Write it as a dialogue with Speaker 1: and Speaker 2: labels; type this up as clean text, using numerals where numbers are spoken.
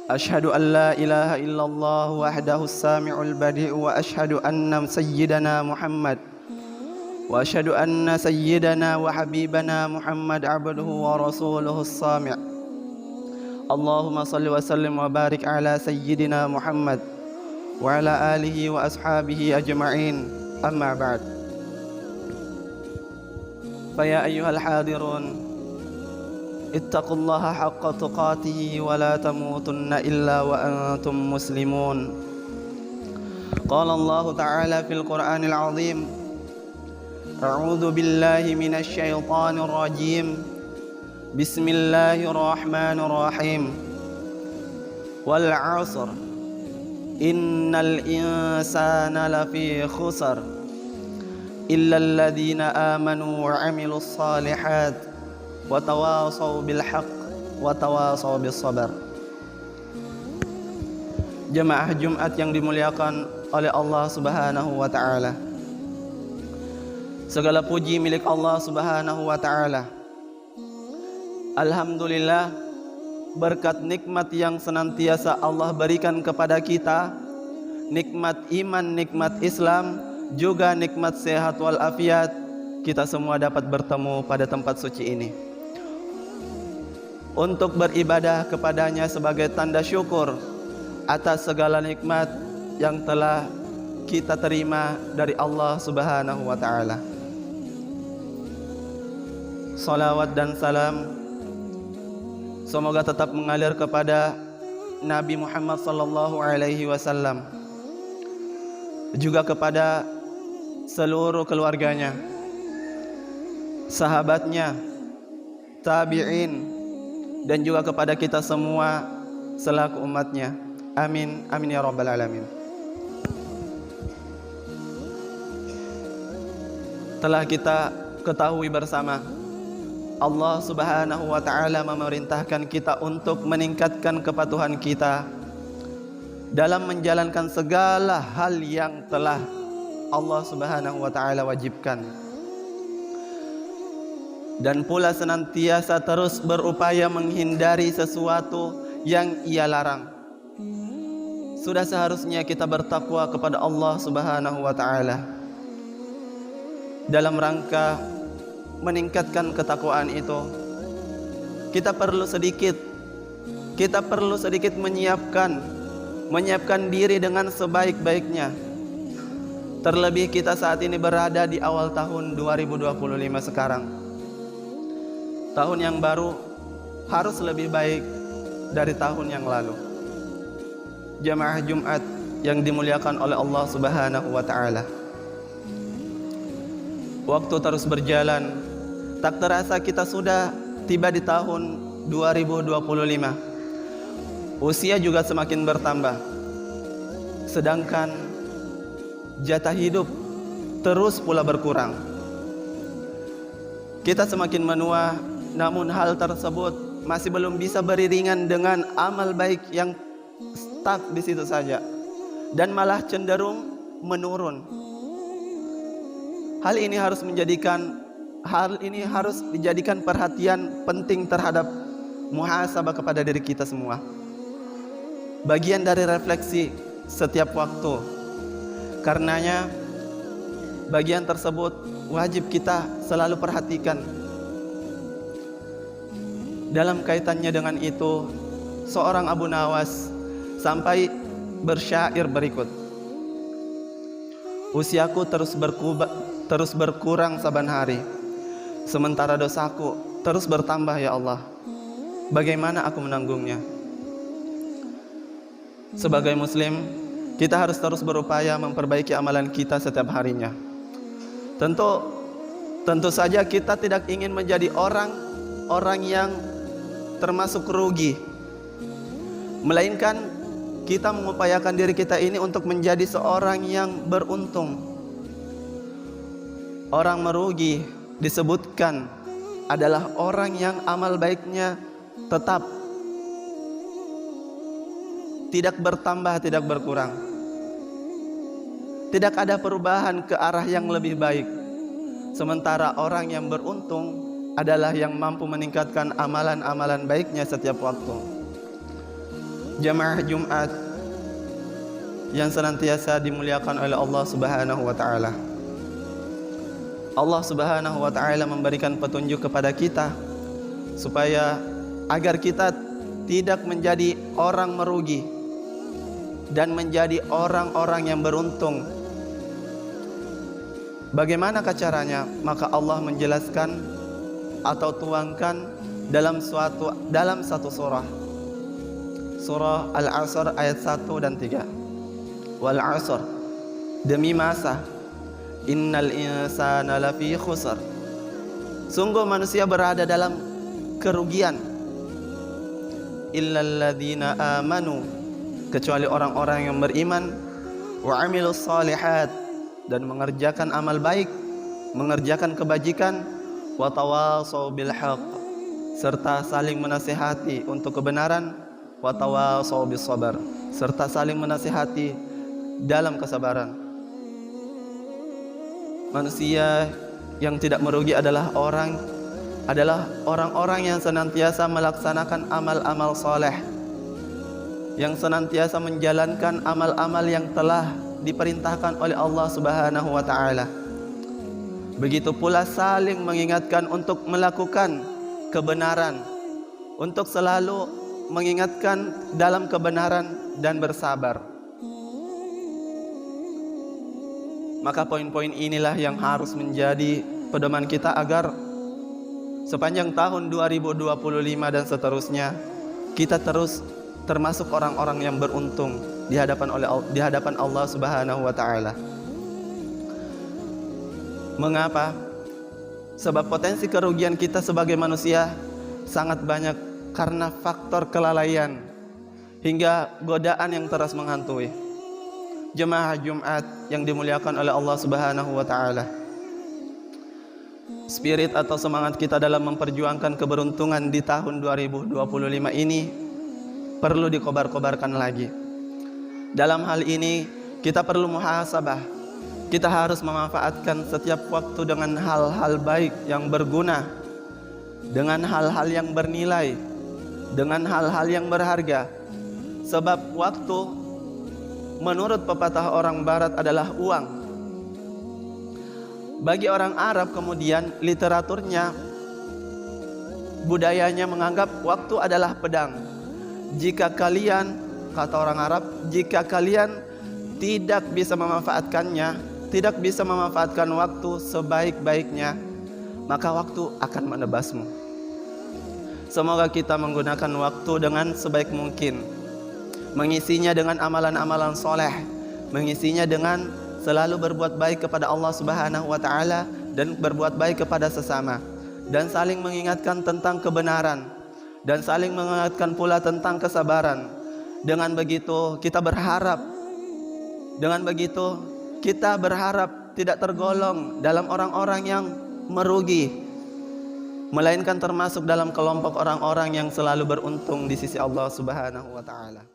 Speaker 1: أشهد أن لا إله إلا الله وحده السامع البديع وأشهد أن سيدنا وحبيبنا محمد عبده ورسوله الصامع. اللهم صل وسلم وبارك على سيدنا محمد وعلى آله وأصحابه أجمعين. أما بعد، فيا أيها الحاضرون اتقوا الله حق تقاته ولا تموتن إلا وأنتم مسلمون. قال الله تعالى في القرآن العظيم: أعوذ بالله من الشيطان الرجيم. بسم الله الرحمن الرحيم. والعصر إن الإنسان لفي خسر إلا الذين آمنوا وعملوا الصالحات وتواصوا بالحق وتواصوا بالصبر. Jemaah Jumat yang dimuliakan oleh Allah Subhanahu wa taala. Segala puji milik Allah Subhanahu wa taala. Alhamdulillah, berkat nikmat yang senantiasa Allah berikan kepada kita, nikmat iman, nikmat Islam, juga nikmat sehat walafiat, kita semua dapat bertemu pada tempat suci ini untuk beribadah kepadanya sebagai tanda syukur atas segala nikmat yang telah kita terima dari Allah Subhanahu wa taala. Salawat dan salam semoga tetap mengalir kepada Nabi Muhammad sallallahu alaihi wasallam, juga kepada seluruh keluarganya, sahabatnya, tabi'in, dan juga kepada kita semua selaku umatnya. Amin, amin ya rabbal alamin. Telah kita ketahui bersama, Allah Subhanahu wa taala memerintahkan kita untuk meningkatkan kepatuhan kita dalam menjalankan segala hal yang telah Allah Subhanahu wa taala wajibkan, dan pula senantiasa terus berupaya menghindari sesuatu yang Ia larang. Sudah seharusnya kita bertakwa kepada Allah Subhanahu wa taala. Dalam rangka meningkatkan ketakwaan itu, kita perlu sedikit menyiapkan diri dengan sebaik-baiknya. Terlebih kita saat ini berada di awal tahun 2025 sekarang. Tahun yang baru harus lebih baik dari tahun yang lalu. Jamaah Jumat yang dimuliakan oleh Allah Subhanahu wa taala. Waktu terus berjalan, tak terasa kita sudah tiba di tahun 2025. Usia juga semakin bertambah, sedangkan jatah hidup terus pula berkurang. Kita semakin menua, namun hal tersebut masih belum bisa beriringan dengan amal baik yang stuck di situ saja dan malah cenderung menurun. Hal ini harus dijadikan perhatian penting terhadap muhasabah kepada diri kita semua. Bagian dari refleksi setiap waktu. Karenanya bagian tersebut wajib kita selalu perhatikan. Dalam kaitannya dengan itu, seorang Abu Nawas sampai bersyair berikut: usiaku terus berkurang saban hari, sementara dosaku terus bertambah ya Allah. Bagaimana aku menanggungnya? Sebagai muslim, kita harus terus berupaya memperbaiki amalan kita setiap harinya. Tentu saja kita tidak ingin menjadi orang yang termasuk rugi, melainkan kita mengupayakan diri kita ini untuk menjadi seorang yang beruntung. Orang merugi disebutkan adalah orang yang amal baiknya tetap, tidak bertambah, tidak berkurang, tidak ada perubahan ke arah yang lebih baik. Sementara orang yang beruntung adalah yang mampu meningkatkan amalan-amalan baiknya setiap waktu. jamaah Jumat yang senantiasa dimuliakan oleh Allah Subhanahu wa taala. Allah Subhanahu wa taala memberikan petunjuk kepada kita supaya agar kita tidak menjadi orang merugi dan menjadi orang-orang yang beruntung. Bagaimanakah caranya? Maka Allah menjelaskan atau tuangkan dalam satu surah. Surah Al-Asr ayat 1 dan 3. Wal 'asr, demi masa, innal insana lafi khusr, sungguh manusia berada dalam kerugian, illal ladzina amanu, kecuali orang-orang yang beriman, wa 'amilus shalihat, dan mengerjakan amal baik, mengerjakan kebajikan, wa tawashaw bil haqq, serta saling menasihati untuk kebenaran, wa tawashaw bis sabar, serta saling menasihati dalam kesabaran. Manusia yang tidak merugi adalah orang-orang yang senantiasa melaksanakan amal-amal soleh, yang senantiasa menjalankan amal-amal yang telah diperintahkan oleh Allah Subhanahu wa taala. Begitu pula saling mengingatkan untuk melakukan kebenaran, untuk selalu mengingatkan dalam kebenaran dan bersabar. Maka poin-poin inilah yang harus menjadi pedoman kita agar sepanjang tahun 2025 dan seterusnya kita terus termasuk orang-orang yang beruntung di hadapan Allah Subhanahu wa taala. Mengapa? Sebab potensi kerugian kita sebagai manusia sangat banyak karena faktor kelalaian hingga godaan yang terus menghantui. Jemaah Jumat yang dimuliakan oleh Allah Subhanahu wa taala. Spirit atau semangat kita dalam memperjuangkan keberuntungan di tahun 2025 ini perlu dikobar-kobarkan lagi. Dalam hal ini kita perlu muhasabah. Kita harus memanfaatkan setiap waktu dengan hal-hal baik yang berguna, dengan hal-hal yang bernilai, dengan hal-hal yang berharga. Sebab waktu menurut pepatah orang barat adalah uang. Bagi orang Arab kemudian literaturnya, budayanya menganggap waktu adalah pedang. Jika kalian, kata orang Arab, jika kalian tidak bisa memanfaatkannya, tidak bisa memanfaatkan waktu sebaik-baiknya, maka waktu akan menebasmu. Semoga kita menggunakan waktu dengan sebaik mungkin, mengisinya dengan amalan-amalan soleh, mengisinya dengan selalu berbuat baik kepada Allah Subhanahu wa taala dan berbuat baik kepada sesama, dan saling mengingatkan tentang kebenaran, dan saling mengingatkan pula tentang kesabaran. Dengan begitu kita berharap tidak tergolong dalam orang-orang yang merugi, melainkan termasuk dalam kelompok orang-orang yang selalu beruntung di sisi Allah Subhanahu wa taala.